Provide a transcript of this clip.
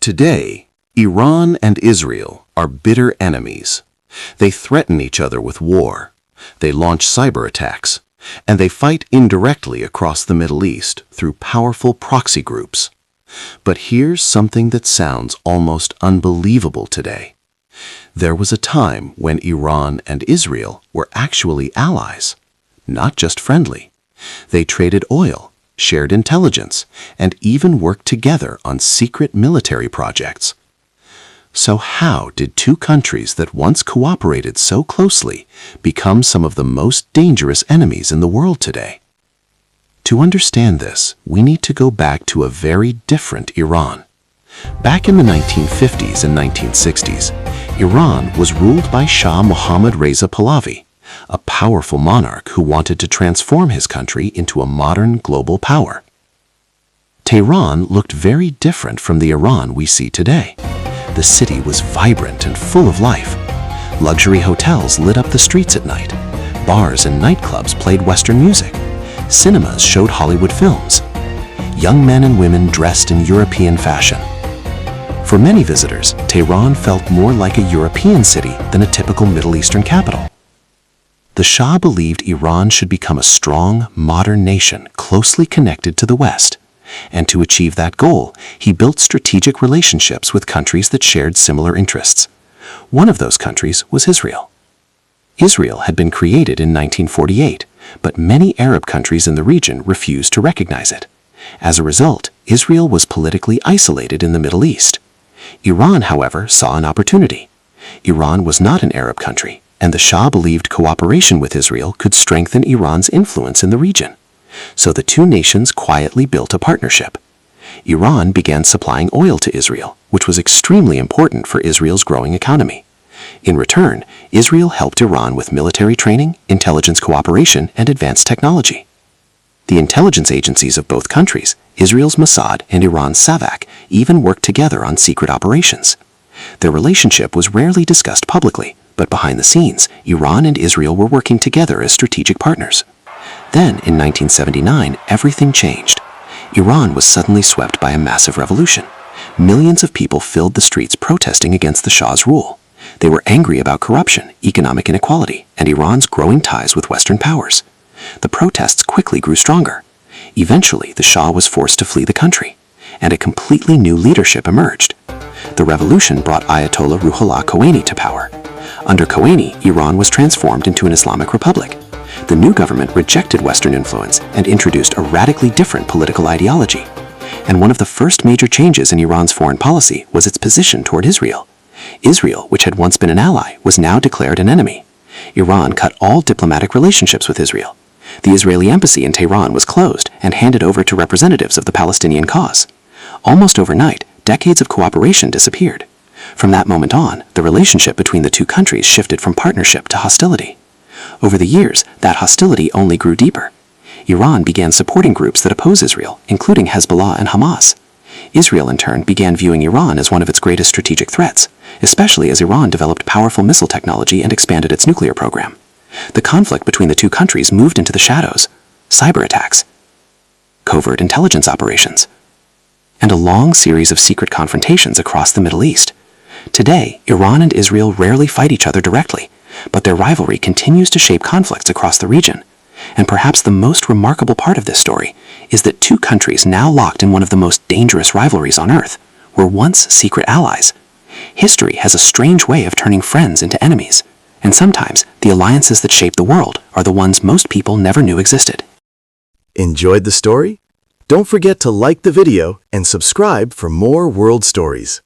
Today, Iran and Israel are bitter enemies. They threaten each other with war. They launch cyber attacks, and they fight indirectly across the Middle East through powerful proxy groups. But here's something that sounds almost unbelievable today. There was a time when Iran and Israel were actually allies, not just friendly. They traded oil, shared intelligence, and even worked together on secret military projects. So how did two countries that once cooperated so closely become some of the most dangerous enemies in the world today? To understand this, we need to go back to a very different Iran. Back in the 1950s and 1960s, Iran was ruled by Shah Mohammad Reza Pahlavi, a powerful monarch who wanted to transform his country into a modern global power. Tehran looked very different from the Iran we see today. The city was vibrant and full of life. Luxury hotels lit up the streets at night. Bars and nightclubs played Western music. Cinemas showed Hollywood films. Young men and women dressed in European fashion. For many visitors, Tehran felt more like a European city than a typical Middle Eastern capital. The Shah believed Iran should become a strong, modern nation closely connected to the West. And to achieve that goal, he built strategic relationships with countries that shared similar interests. One of those countries was Israel. Israel had been created in 1948, but many Arab countries in the region refused to recognize it. As a result, Israel was politically isolated in the Middle East. Iran, however, saw an opportunity. Iran was not an Arab country, and the Shah believed cooperation with Israel could strengthen Iran's influence in the region. So the two nations quietly built a partnership. Iran began supplying oil to Israel, which was extremely important for Israel's growing economy. In return, Israel helped Iran with military training, intelligence cooperation, and advanced technology. The intelligence agencies of both countries, Israel's Mossad and Iran's SAVAK, even worked together on secret operations. Their relationship was rarely discussed publicly, but behind the scenes, Iran and Israel were working together as strategic partners. Then, in 1979, everything changed. Iran was suddenly swept by a massive revolution. Millions of people filled the streets protesting against the Shah's rule. They were angry about corruption, economic inequality, and Iran's growing ties with Western powers. The protests quickly grew stronger. Eventually, the Shah was forced to flee the country, and a completely new leadership emerged. The revolution brought Ayatollah Khomeini to power. Under Khomeini, Iran was transformed into an Islamic republic. The new government rejected Western influence and introduced a radically different political ideology. And one of the first major changes in Iran's foreign policy was its position toward Israel. Israel, which had once been an ally, was now declared an enemy. Iran cut all diplomatic relationships with Israel. The Israeli embassy in Tehran was closed and handed over to representatives of the Palestinian cause. Almost overnight, decades of cooperation disappeared. From that moment on, the relationship between the two countries shifted from partnership to hostility. Over the years, that hostility only grew deeper. Iran began supporting groups that oppose Israel, including Hezbollah and Hamas. Israel, in turn, began viewing Iran as one of its greatest strategic threats, especially as Iran developed powerful missile technology and expanded its nuclear program. The conflict between the two countries moved into the shadows: cyber attacks, covert intelligence operations, and a long series of secret confrontations across the Middle East. Today, Iran and Israel rarely fight each other directly, but their rivalry continues to shape conflicts across the region. And perhaps the most remarkable part of this story is that two countries now locked in one of the most dangerous rivalries on Earth were once secret allies. History has a strange way of turning friends into enemies, and sometimes the alliances that shape the world are the ones most people never knew existed. Enjoyed the story? Don't forget to like the video and subscribe for more world stories.